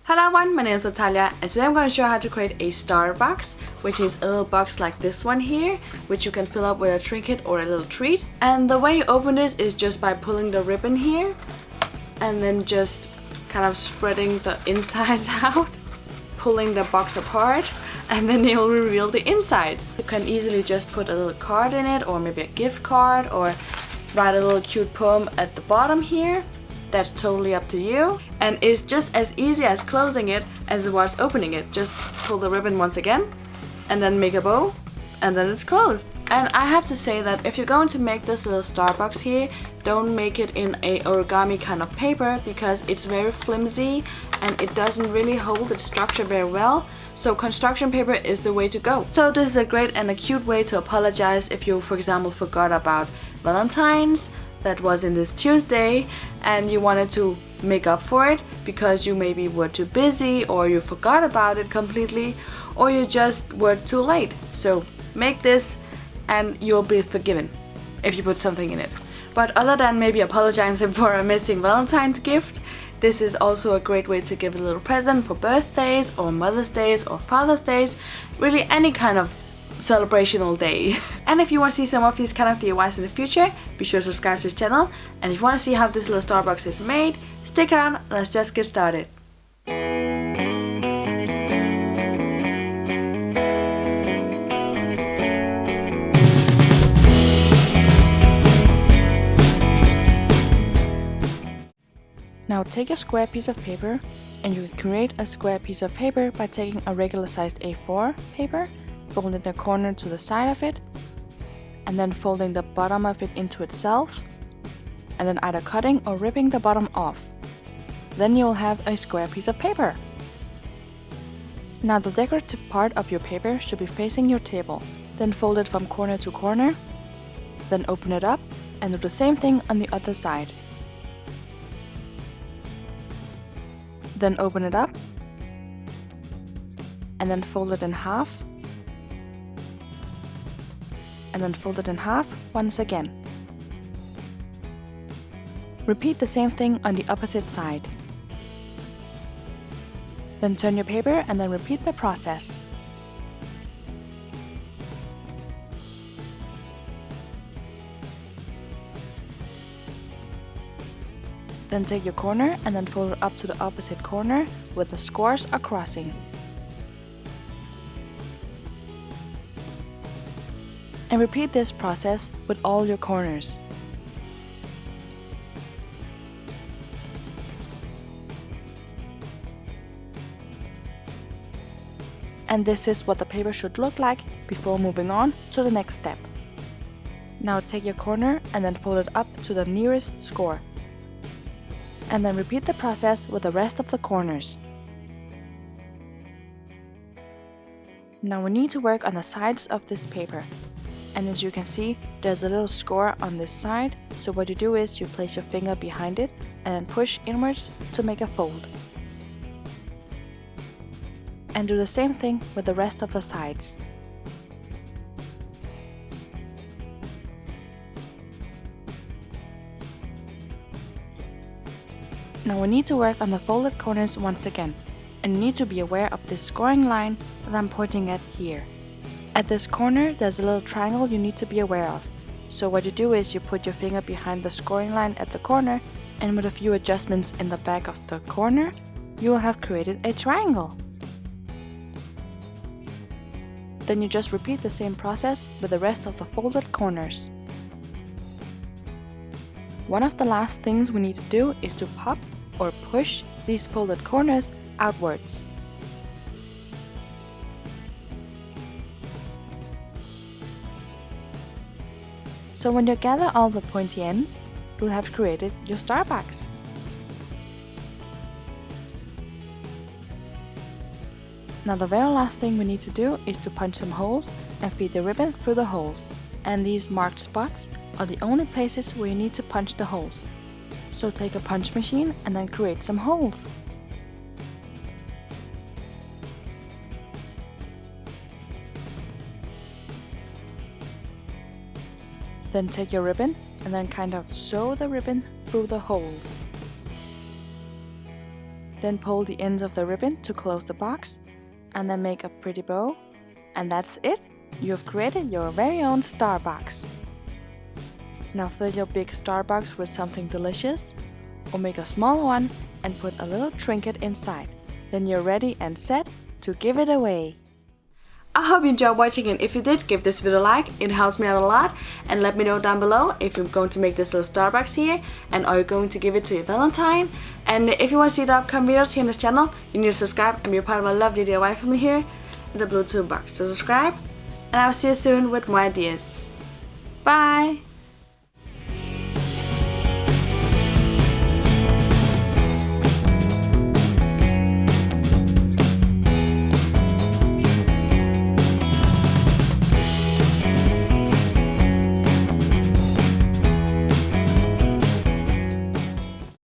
Hello everyone, my name is Natalia and today I'm going to show you how to create a star box, which is a little box like this one here, which you can fill up with a trinket or a little treat. And the way you open this is just by pulling the ribbon here and then just kind of spreading the insides out, pulling the box apart, and then you'll reveal the insides. You can easily just put a little card in it, or maybe a gift card, or write a little cute poem at the bottom here. That's totally up to you, and it's just as easy as closing it as it was opening it. Just pull the ribbon once again and then make a bow, and then it's closed. And I have to say that if you're going to make this little star box here, don't make it in a origami kind of paper, because it's very flimsy and it doesn't really hold its structure very well. So construction paper is the way to go. So this is a great and a cute way to apologize if you, for example, forgot about Valentine's that was in this Tuesday and you wanted to make up for it because you maybe were too busy, or you forgot about it completely, or you just were too late. So make this and you'll be forgiven if you put something in it. But other than maybe apologizing for a missing Valentine's gift, this is also a great way to give a little present for birthdays or Mother's Days or Father's Days, really any kind of celebrational day. And if you want to see some of these kind of DIYs in the future, be sure to subscribe to this channel. And if you want to see how this little star box is made, stick around, let's just get started. Now take a square piece of paper, and you can create a square piece of paper by taking a regular sized A4 paper, folding the corner to the side of it, and then folding the bottom of it into itself, and then either cutting or ripping the bottom off. Then you'll have a square piece of paper. Now the decorative part of your paper should be facing your table. Then fold it from corner to corner, then open it up and do the same thing on the other side. Then open it up and then fold it in half, and then fold it in half once again. Repeat the same thing on the opposite side. Then turn your paper and then repeat the process. Then take your corner and then fold it up to the opposite corner with the scores are crossing. And repeat this process with all your corners. And this is what the paper should look like before moving on to the next step. Now take your corner and then fold it up to the nearest score. And then repeat the process with the rest of the corners. Now we need to work on the sides of this paper. And as you can see, there's a little score on this side, so what you do is you place your finger behind it and then push inwards to make a fold. And do the same thing with the rest of the sides. Now we need to work on the folded corners once again, and you need to be aware of this scoring line that I'm pointing at here. At this corner, there's a little triangle you need to be aware of. So what you do is you put your finger behind the scoring line at the corner, and with a few adjustments in the back of the corner, you will have created a triangle. Then you just repeat the same process with the rest of the folded corners. One of the last things we need to do is to pop or push these folded corners outwards. So when you gather all the pointy ends, you'll have created your star box. Now the very last thing we need to do is to punch some holes and feed the ribbon through the holes. And these marked spots are the only places where you need to punch the holes. So take a punch machine and then create some holes. Then take your ribbon and then kind of sew the ribbon through the holes. Then pull the ends of the ribbon to close the box, and then make a pretty bow. And that's it! You've created your very own star box. Now fill your big star box with something delicious, or make a small one and put a little trinket inside. Then you're ready and set to give it away. I hope you enjoyed watching, and if you did, give this video a like, it helps me out a lot. And let me know down below if you're going to make this little star box here, and are you going to give it to your Valentine. And if you want to see the upcoming videos here on this channel, you need to subscribe and be a part of my lovely DIY family here in the blue toolbox. So subscribe, and I'll see you soon with more ideas. Bye!